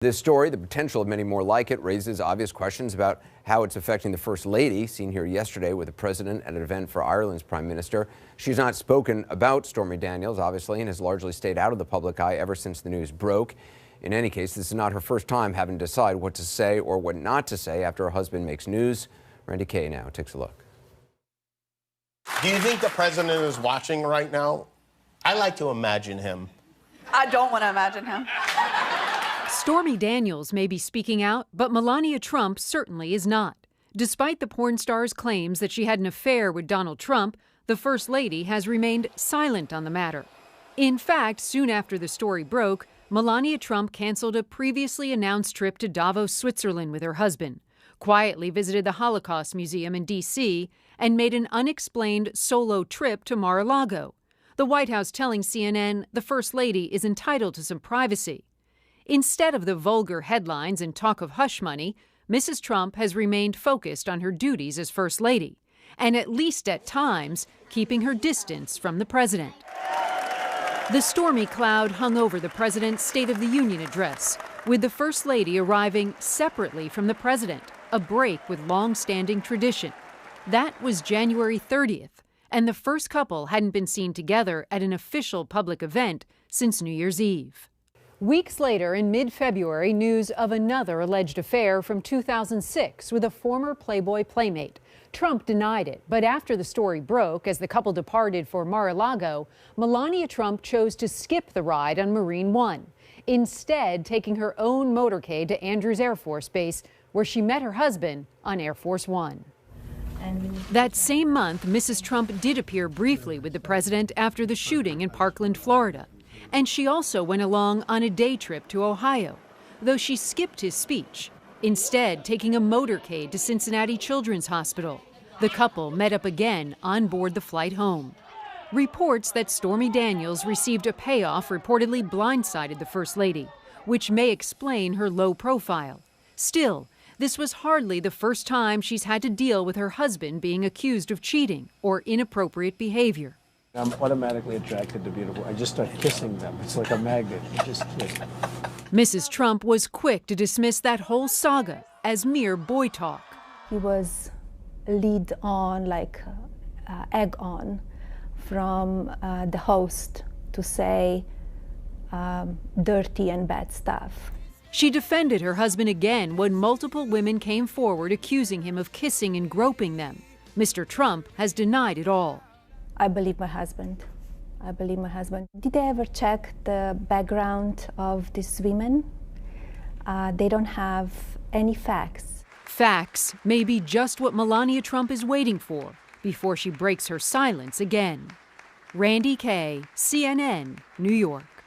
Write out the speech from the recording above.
This story, the potential of many more like it, raises obvious questions about how it's affecting the First Lady, seen here yesterday with the president at an event for Ireland's Prime Minister. She's not spoken about Stormy Daniels, obviously, and has largely stayed out of the public eye ever since the news broke. In any case, this is not her first time having to decide what to say or what not to say after her husband makes news. Randy Kay now takes a look. Do you think the president is watching right now? I like to imagine him. I don't want to imagine him. Stormy Daniels may be speaking out, but Melania Trump certainly is not. Despite the porn star's claims that she had an affair with Donald Trump, the First Lady has remained silent on the matter. In fact, soon after the story broke, Melania Trump canceled a previously announced trip to Davos, Switzerland with her husband, quietly visited the Holocaust Museum in D.C., and made an unexplained solo trip to Mar-a-Lago. The White House telling CNN the First Lady is entitled to some privacy. Instead of the vulgar headlines and talk of hush money, Mrs. Trump has remained focused on her duties as First Lady, and at least at times, keeping her distance from the president. The stormy cloud hung over the president's State of the Union address, with the First Lady arriving separately from the president, a break with long-standing tradition. That was January 30th, and the first couple hadn't been seen together at an official public event since New Year's Eve. Weeks later, in mid-February, news of another alleged affair from 2006 with a former Playboy playmate. Trump denied it, but after the story broke, as the couple departed for Mar-a-Lago, Melania Trump chose to skip the ride on Marine One, instead taking her own motorcade to Andrews Air Force Base, where she met her husband on Air Force One. That same month, Mrs. Trump did appear briefly with the president after the shooting in Parkland, Florida. And she also went along on a day trip to Ohio, though she skipped his speech, instead taking a motorcade to Cincinnati Children's Hospital. The couple met up again on board the flight home. Reports that Stormy Daniels received a payoff reportedly blindsided the First Lady, which may explain her low profile. Still, this was hardly the first time she's had to deal with her husband being accused of cheating or inappropriate behavior. I'm automatically attracted to beautiful. I just start kissing them. It's like a magnet. You just kiss. Mrs. Trump was quick to dismiss that whole saga as mere boy talk. He was lead on, like egg on, from the host to say dirty and bad stuff. She defended her husband again when multiple women came forward accusing him of kissing and groping them. Mr. Trump has denied it all. I believe my husband. I believe my husband. Did they ever check the background of these women? They don't have any facts. Facts may be just what Melania Trump is waiting for before she breaks her silence again. Randy Kay, CNN, New York.